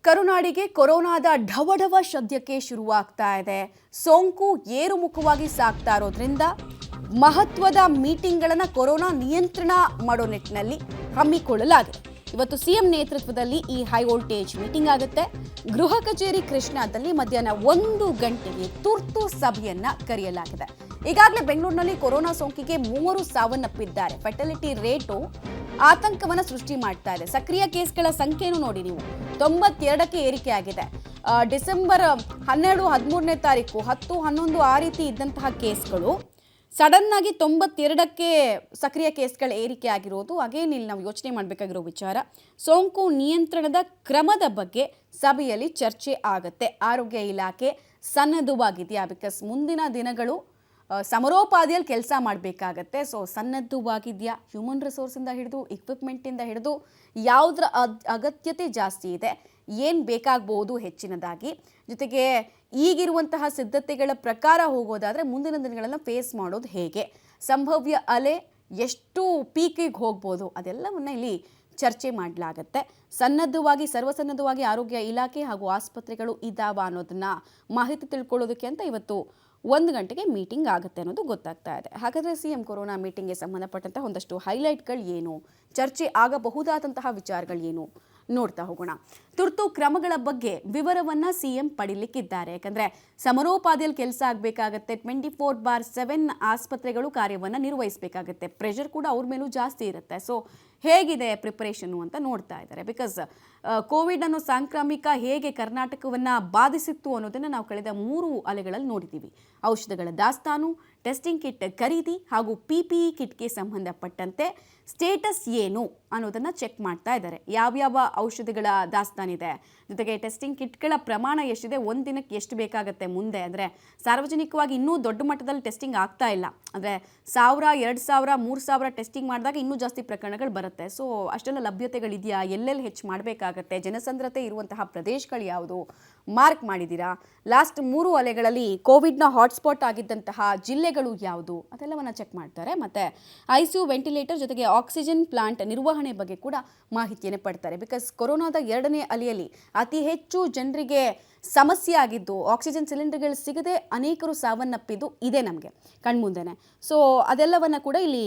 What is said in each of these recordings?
ಕರುನಾಡಿಗೆ ಕೊರೋನಾದ ಢವಢವ ಸದ್ಯಕ್ಕೆ ಶುರುವಾಗ್ತಾ ಇದೆ. ಸೋಂಕು ಏರುಮುಖವಾಗಿ ಸಾಗ್ತಾ ಇರೋದ್ರಿಂದ ಮಹತ್ವದ ಮೀಟಿಂಗ್ಗಳನ್ನು ಕೊರೋನಾ ನಿಯಂತ್ರಣ ಮಾಡೋ ನಿಟ್ಟಿನಲ್ಲಿ ಹಮ್ಮಿಕೊಳ್ಳಲಾಗಿದೆ. ಇವತ್ತು ಸಿಎಂ ನೇತೃತ್ವದಲ್ಲಿ ಈ ಹೈ ವೋಲ್ಟೇಜ್ ಮೀಟಿಂಗ್ ಆಗುತ್ತೆ. ಗೃಹ ಕಚೇರಿ ಕೃಷ್ಣಾದಲ್ಲಿ ಮಧ್ಯಾಹ್ನ 1 ಗಂಟೆಗೆ ತುರ್ತು ಸಭೆಯನ್ನ ಕರೆಯಲಾಗಿದೆ. ಈಗಾಗಲೇ ಬೆಂಗಳೂರಿನಲ್ಲಿ ಕೊರೋನಾ ಸೋಂಕಿಗೆ 3 ಸಾವನ್ನಪ್ಪಿದ್ದಾರೆ. ಫೆಟಲಿಟಿ ರೇಟು ಆತಂಕವನ್ನ ಸೃಷ್ಟಿ ಮಾಡ್ತಾ ಇದೆ. ಸಕ್ರಿಯ ಕೇಸ್ಗಳ ಸಂಖ್ಯೆಯನ್ನು ನೋಡಿ ನೀವು 92ಕ್ಕೆ ಏರಿಕೆ ಆಗಿದೆ. ಡಿಸೆಂಬರ್ 12, 13ನೇ ತಾರೀಕು 10, 11 ಆ ರೀತಿ ಇದ್ದಂತಹ ಕೇಸ್ಗಳು ಸಡನ್ ಆಗಿ 92ಕ್ಕೆ ಸಕ್ರಿಯ ಕೇಸ್ಗಳ ಏರಿಕೆ ಆಗಿರೋದು ಅಗೇನ್ ಇಲ್ಲಿ ನಾವು ಯೋಚನೆ ಮಾಡಬೇಕಾಗಿರೋ ವಿಚಾರ. ಸೋಂಕು ನಿಯಂತ್ರಣದ ಕ್ರಮದ ಬಗ್ಗೆ ಸಭೆಯಲ್ಲಿ ಚರ್ಚೆ ಆಗುತ್ತೆ. ಆರೋಗ್ಯ ಇಲಾಖೆ ಸನ್ನದ್ಧವಾಗಿದೆಯಾ? ಬಿಕಾಸ್ ಮುಂದಿನ ದಿನಗಳು ಸಮರೋಪಾದಿಯಲ್ಲಿ ಕೆಲಸ ಮಾಡಬೇಕಾಗತ್ತೆ. ಸೊ ಸನ್ನದ್ಧವಾಗಿದೆಯಾ? ಹ್ಯೂಮನ್ ರಿಸೋರ್ಸಿಂದ ಹಿಡಿದು ಇಕ್ವಿಪ್ಮೆಂಟಿಂದ ಹಿಡಿದು ಯಾವುದರ ಅಗತ್ಯತೆ ಜಾಸ್ತಿ ಇದೆ, ಏನು ಬೇಕಾಗಬಹುದು ಹೆಚ್ಚಿನದಾಗಿ, ಜೊತೆಗೆ ಈಗಿರುವಂತಹ ಸಿದ್ಧತೆಗಳ ಪ್ರಕಾರ ಹೋಗೋದಾದರೆ ಮುಂದಿನ ದಿನಗಳನ್ನು ಫೇಸ್ ಮಾಡೋದು ಹೇಗೆ, ಸಂಭವ್ಯ ಅಲೆ ಎಷ್ಟು ಪೀಕಿಗೆ ಹೋಗ್ಬೋದು, ಅದೆಲ್ಲವನ್ನ ಇಲ್ಲಿ ಚರ್ಚೆ ಮಾಡಲಾಗತ್ತೆ. ಸರ್ವಸನ್ನದ್ಧವಾಗಿ ಆರೋಗ್ಯ ಇಲಾಖೆ ಹಾಗೂ ಆಸ್ಪತ್ರೆಗಳು ಇದಾವ ಅನ್ನೋದನ್ನ ಮಾಹಿತಿ ತಿಳ್ಕೊಳ್ಳೋದಕ್ಕೆ ಅಂತ ಇವತ್ತು 1 ಗಂಟೆಗೆ ಮೀಟಿಂಗ್ ಆಗುತ್ತೆ ಅನ್ನೋದು ಗೊತ್ತಾಗ್ತಾ ಇದೆ. ಹಾಗಾದರೆ ಸಿಎಂ ಕೊರೋನಾ ಮೀಟಿಂಗ್ಗೆ ಸಂಬಂಧಪಟ್ಟಂತಹ ಒಂದಷ್ಟು ಹೈಲೈಟ್ಗಳು ಏನು, ಚರ್ಚೆ ಆಗಬಹುದಾದಂತಹ ವಿಚಾರಗಳು ಏನು ನೋಡ್ತಾ ಹೋಗೋಣ. ತುರ್ತು ಕ್ರಮಗಳ ಬಗ್ಗೆ ವಿವರವನ್ನ ಸಿಎಂ ಪಡಿಲಿಕ್ಕಿದ್ದಾರೆ. ಯಾಕಂದ್ರೆ ಸಮರೋಪಾದಿಯಲ್ಲಿ ಕೆಲಸ ಆಗಬೇಕಾಗತ್ತೆ. 24/7 ಆಸ್ಪತ್ರೆಗಳು ಕಾರ್ಯವನ್ನು ನಿರ್ವಹಿಸಬೇಕಾಗತ್ತೆ. ಪ್ರೆಷರ್ ಕೂಡ ಅವ್ರ ಮೇಲೂ ಜಾಸ್ತಿ ಇರುತ್ತೆ. ಸೊ ಹೇಗಿದೆ ಪ್ರಿಪರೇಷನ್ನು ಅಂತ ನೋಡ್ತಾ ಇದ್ದಾರೆ. ಬಿಕಾಸ್ ಕೋವಿಡ್ ಅನ್ನೋ ಸಾಂಕ್ರಾಮಿಕ ಹೇಗೆ ಕರ್ನಾಟಕವನ್ನು ಬಾಧಿಸಿತ್ತು ಅನ್ನೋದನ್ನು ನಾವು ಕಳೆದ 3 ಅಲೆಗಳಲ್ಲಿ ನೋಡಿದ್ದೀವಿ. ಔಷಧಗಳ ದಾಸ್ತಾನು, ಟೆಸ್ಟಿಂಗ್ ಕಿಟ್ ಖರೀದಿ ಹಾಗೂ PPE ಕಿಟ್ಗೆ ಸಂಬಂಧಪಟ್ಟಂತೆ ಸ್ಟೇಟಸ್ ಏನು ಅನ್ನೋದನ್ನು ಚೆಕ್ ಮಾಡ್ತಾ ಇದ್ದಾರೆ. ಯಾವ್ಯಾವ ಔಷಧಿಗಳ ದಾಸ್ತಾನಿದೆ, ಜೊತೆಗೆ ಟೆಸ್ಟಿಂಗ್ ಕಿಟ್ಗಳ ಪ್ರಮಾಣ ಎಷ್ಟಿದೆ, ಒಂದು ದಿನಕ್ಕೆ ಎಷ್ಟು ಬೇಕಾಗುತ್ತೆ ಮುಂದೆ. ಅಂದರೆ ಸಾರ್ವಜನಿಕವಾಗಿ ಇನ್ನೂ ದೊಡ್ಡ ಮಟ್ಟದಲ್ಲಿ ಟೆಸ್ಟಿಂಗ್ ಆಗ್ತಾ ಇಲ್ಲ. ಅಂದರೆ 1000, 2000, 3000 ಟೆಸ್ಟಿಂಗ್ ಮಾಡಿದಾಗ ಇನ್ನೂ ಜಾಸ್ತಿ ಪ್ರಕರಣಗಳು ಬರುತ್ತೆ. ಸೊ ಅಷ್ಟೆಲ್ಲ ಲಭ್ಯತೆಗಳಿದೆಯಾ, ಎಲ್ಲೆಲ್ಲಿ ಹೆಚ್ಚು ಮಾಡಬೇಕಾಗತ್ತೆ, ಜನಸಂದ್ರತೆ ಇರುವಂತಹ ಪ್ರದೇಶಗಳು ಯಾವುದು ಮಾರ್ಕ್ ಮಾಡಿದ್ದೀರಾ, ಲಾಸ್ಟ್ 3 ಅಲೆಗಳಲ್ಲಿ ಕೋವಿಡ್ನ ಹಾಟ್ಸ್ಪಾಟ್ ಆಗಿದ್ದಂತಹ ಜಿಲ್ಲೆಗಳು ಯಾವುದು, ಅದೆಲ್ಲವನ್ನು ಚೆಕ್ ಮಾಡ್ತಾರೆ. ಮತ್ತು ICU ವೆಂಟಿಲೇಟರ್ ಜೊತೆಗೆ ಆಕ್ಸಿಜನ್ ಪ್ಲಾಂಟ್ ನಿರ್ವಹಣೆ ಬಗ್ಗೆ ಕೂಡ ಮಾಹಿತಿಯನ್ನು ಪಡ್ತಾರೆ. ಬಿಕಾಸ್ ಕೊರೋನಾದ 2ನೇ ಅಲೆಯಲ್ಲಿ ಅತಿ ಹೆಚ್ಚು ಜನರಿಗೆ ಸಮಸ್ಯೆ ಆಗಿದ್ದು, ಆಕ್ಸಿಜನ್ ಸಿಲಿಂಡರ್ಗಳು ಸಿಗದೆ ಅನೇಕರು ಸಾವನ್ನಪ್ಪಿದ್ದು ಇದೆ ನಮಗೆ ಕಣ್ಮುಂದೆನೆ. ಸೊ ಅದೆಲ್ಲವನ್ನು ಕೂಡ ಇಲ್ಲಿ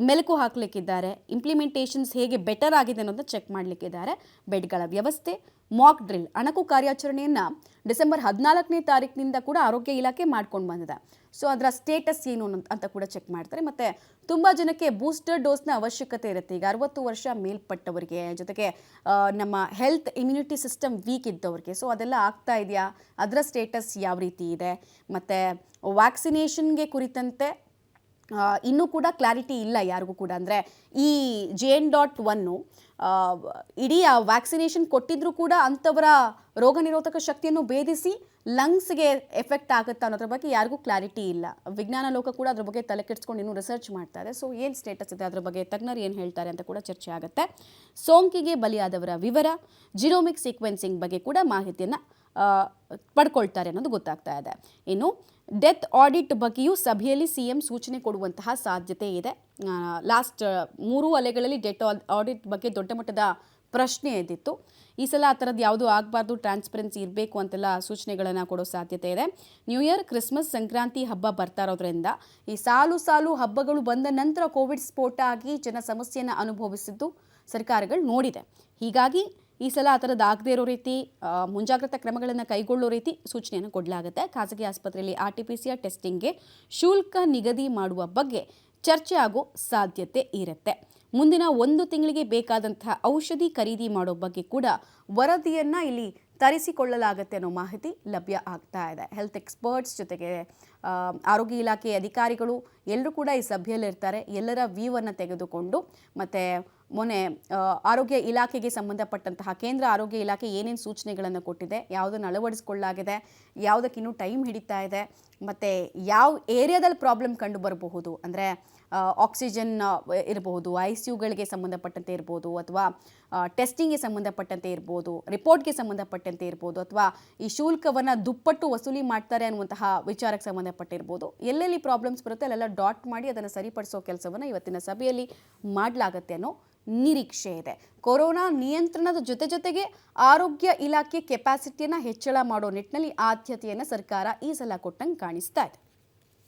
ಮೆಲುಕು ಹಾಕಲಿಕ್ಕಿದ್ದಾರೆ. ಇಂಪ್ಲಿಮೆಂಟೇಷನ್ಸ್ ಹೇಗೆ ಬೆಟರ್ ಆಗಿದೆ ಅನ್ನೋದನ್ನ ಚೆಕ್ ಮಾಡಲಿಕ್ಕಿದ್ದಾರೆ. ಬೆಡ್ಗಳ ವ್ಯವಸ್ಥೆ, ಮಾಕ್ ಡ್ರಿಲ್, ಅಣಕು ಕಾರ್ಯಾಚರಣೆಯನ್ನು ಡಿಸೆಂಬರ್ 14ನೇ ತಾರೀಕಿನಿಂದ ಕೂಡ ಆರೋಗ್ಯ ಇಲಾಖೆ ಮಾಡ್ಕೊಂಡು ಬಂದಿದೆ. ಸೊ ಅದರ ಸ್ಟೇಟಸ್ ಏನು ಅಂತ ಕೂಡ ಚೆಕ್ ಮಾಡ್ತಾರೆ. ಮತ್ತು ತುಂಬ ಜನಕ್ಕೆ ಬೂಸ್ಟರ್ ಡೋಸ್ನ ಅವಶ್ಯಕತೆ ಇರುತ್ತೆ. ಈಗ 60 ವರ್ಷ ಮೇಲ್ಪಟ್ಟವರಿಗೆ, ಜೊತೆಗೆ ನಮ್ಮ ಹೆಲ್ತ್ ಇಮ್ಯುನಿಟಿ ಸಿಸ್ಟಮ್ ವೀಕ್ ಇದ್ದವ್ರಿಗೆ. ಸೊ ಅದೆಲ್ಲ ಆಗ್ತಾ ಇದೆಯಾ, ಅದರ ಸ್ಟೇಟಸ್ ಯಾವ ರೀತಿ ಇದೆ. ಮತ್ತು ವ್ಯಾಕ್ಸಿನೇಷನ್ಗೆ ಕುರಿತಂತೆ ಇನ್ನೂ ಕೂಡ ಕ್ಲಾರಿಟಿ ಇಲ್ಲ ಯಾರಿಗೂ ಕೂಡ. ಅಂದರೆ ಈ JN.1 ಇಡೀ ಆ ವ್ಯಾಕ್ಸಿನೇಷನ್ ಕೊಟ್ಟಿದ್ರೂ ಕೂಡ ಅಂಥವರ ರೋಗ ನಿರೋಧಕ ಶಕ್ತಿಯನ್ನು ಭೇದಿಸಿ ಲಂಗ್ಸ್ಗೆ ಎಫೆಕ್ಟ್ ಆಗುತ್ತಾ ಅನ್ನೋದ್ರ ಬಗ್ಗೆ ಯಾರಿಗೂ ಕ್ಲಾರಿಟಿ ಇಲ್ಲ. ವಿಜ್ಞಾನ ಲೋಕ ಕೂಡ ಅದ್ರ ಬಗ್ಗೆ ತಲೆ ಕೆಡಿಸ್ಕೊಂಡು ಇನ್ನೂ ರಿಸರ್ಚ್ ಮಾಡ್ತಾರೆ. ಸೊ ಏನು ಸ್ಟೇಟಸ್ ಇದೆ, ಅದ್ರ ಬಗ್ಗೆ ತಜ್ಞರು ಏನು ಹೇಳ್ತಾರೆ ಅಂತ ಕೂಡ ಚರ್ಚೆ ಆಗುತ್ತೆ. ಸೋಂಕಿಗೆ ಬಲಿಯಾದವರ ವಿವರ, ಜಿನೋಮಿಕ್ ಸೀಕ್ವೆನ್ಸಿಂಗ್ ಬಗ್ಗೆ ಕೂಡ ಮಾಹಿತಿಯನ್ನು ಪಡ್ಕೊಳ್ತಾರೆ ಅನ್ನೋದು ಗೊತ್ತಾಗ್ತಾ ಇದೆ. ಇನ್ನು ಡೆತ್ ಆಡಿಟ್ ಬಗ್ಗೆಯೂ ಸಭೆಯಲ್ಲಿ ಸಿಎಂ ಸೂಚನೆ ಕೊಡುವಂತಹ ಸಾಧ್ಯತೆ ಇದೆ. ಲಾಸ್ಟ್ 3 ಅಲೆಗಳಲ್ಲಿ ಡೆತ್ ಆಡಿಟ್ ಬಗ್ಗೆ ದೊಡ್ಡ ಮಟ್ಟದ ಪ್ರಶ್ನೆ ಎದ್ದಿತ್ತು. ಈ ಸಲ ಆ ಥರದ್ದು ಯಾವುದೂ ಆಗಬಾರ್ದು, ಟ್ರಾನ್ಸ್ಪರೆನ್ಸಿ ಇರಬೇಕು ಅಂತೆಲ್ಲ ಸೂಚನೆಗಳನ್ನು ಕೊಡೋ ಸಾಧ್ಯತೆ ಇದೆ. ನ್ಯೂ ಇಯರ್, ಕ್ರಿಸ್ಮಸ್, ಸಂಕ್ರಾಂತಿ ಹಬ್ಬ ಬರ್ತಾ ಇರೋದ್ರಿಂದ ಈ ಸಾಲು ಹಬ್ಬಗಳು ಬಂದ ನಂತರ ಕೋವಿಡ್ ಸ್ಫೋಟ ಆಗಿ ಜನ ಸಮಸ್ಯೆಯನ್ನು ಅನುಭವಿಸಿದ್ದು ಸರ್ಕಾರಗಳು ನೋಡಿದೆ. ಹೀಗಾಗಿ ಈ ಸಲ ಆ ಥರದ್ದು ಆಗದೇ ಇರೋ ರೀತಿ ಮುಂಜಾಗ್ರತಾ ಕ್ರಮಗಳನ್ನು ಕೈಗೊಳ್ಳೋ ರೀತಿ ಸೂಚನೆಯನ್ನು ಕೊಡಲಾಗುತ್ತೆ. ಖಾಸಗಿ ಆಸ್ಪತ್ರೆಯಲ್ಲಿ RT-PCR ಟೆಸ್ಟಿಂಗ್ಗೆ ಶುಲ್ಕ ನಿಗದಿ ಮಾಡುವ ಬಗ್ಗೆ ಚರ್ಚೆ ಆಗೋ ಸಾಧ್ಯತೆ ಇರುತ್ತೆ. ಮುಂದಿನ 1 ತಿಂಗಳಿಗೆ ಬೇಕಾದಂತಹ ಔಷಧಿ ಖರೀದಿ ಮಾಡೋ ಬಗ್ಗೆ ಕೂಡ ವರದಿಯನ್ನು ಇಲ್ಲಿ ತರಿಸಿಕೊಳ್ಳಲಾಗುತ್ತೆ ಅನ್ನೋ ಮಾಹಿತಿ ಲಭ್ಯ ಆಗ್ತಾ ಇದೆ. ಹೆಲ್ತ್ ಎಕ್ಸ್ಪರ್ಟ್ಸ್ ಜೊತೆಗೆ ಆರೋಗ್ಯ ಇಲಾಖೆ ಅಧಿಕಾರಿಗಳು ಎಲ್ಲರೂ ಕೂಡ ಈ ಸಭೆಯಲ್ಲಿರ್ತಾರೆ. ಎಲ್ಲರ ವ್ಯೂವನ್ನು ತೆಗೆದುಕೊಂಡು ಮತ್ತು ಮೊನ್ನೆ ಆರೋಗ್ಯ ಇಲಾಖೆಗೆ ಸಂಬಂಧಪಟ್ಟಂತಹ ಕೇಂದ್ರ ಆರೋಗ್ಯ ಇಲಾಖೆ ಏನೇನು ಸೂಚನೆಗಳನ್ನು ಕೊಟ್ಟಿದೆ, ಯಾವುದನ್ನು ಅಳವಡಿಸ್ಕೊಳ್ಳಾಗಿದೆ, ಯಾವುದಕ್ಕಿನ್ನೂ ಟೈಮ್ ಹಿಡಿತಾ ಇದೆ, ಮತ್ತು ಯಾವ ಏರಿಯಾದಲ್ಲಿ ಪ್ರಾಬ್ಲಮ್ ಕಂಡು ಬರಬಹುದು, ಅಂದರೆ ಆಕ್ಸಿಜನ್ ಇರಬಹುದು, ICUಗಳಿಗೆ ಸಂಬಂಧಪಟ್ಟಂತೆ ಇರ್ಬೋದು, ಅಥವಾ ಟೆಸ್ಟಿಂಗ್ಗೆ ಸಂಬಂಧಪಟ್ಟಂತೆ ಇರ್ಬೋದು, ರಿಪೋರ್ಟ್ಗೆ ಸಂಬಂಧಪಟ್ಟಂತೆ ಇರ್ಬೋದು, ಅಥವಾ ಈ ಶುಲ್ಕವನ್ನು ದುಪ್ಪಟ್ಟು ವಸೂಲಿ ಮಾಡ್ತಾರೆ ಅನ್ನುವಂತಹ ವಿಚಾರಕ್ಕೆ ಸಂಬಂಧಪಟ್ಟಿರ್ಬೋದು. ಎಲ್ಲೆಲ್ಲಿ ಪ್ರಾಬ್ಲಮ್ಸ್ ಬರುತ್ತೆ ಅಲ್ಲೆಲ್ಲ ಡಾಟ್ ಮಾಡಿ ಅದನ್ನು ಸರಿಪಡಿಸೋ ಕೆಲಸವನ್ನು ಇವತ್ತಿನ ಸಭೆಯಲ್ಲಿ ಮಾಡಲಾಗತ್ತೆ ಅನ್ನೋ ನಿರೀಕ್ಷೆ ಇದೆ. ಕೊರೋನಾ ನಿಯಂತ್ರಣದ ಜೊತೆಗೆ ಆರೋಗ್ಯ ಇಲಾಖೆ ಕೆಪಾಸಿಟಿಯನ್ನು ಹೆಚ್ಚಳ ಮಾಡೋ ನಿಟ್ಟಿನಲ್ಲಿ ಆದ್ಯತೆಯನ್ನು ಸರ್ಕಾರ ಈ ಸಲ ಕೊಟ್ಟಂಗೆ ಕಾಣಿಸ್ತಾ ಇದೆ.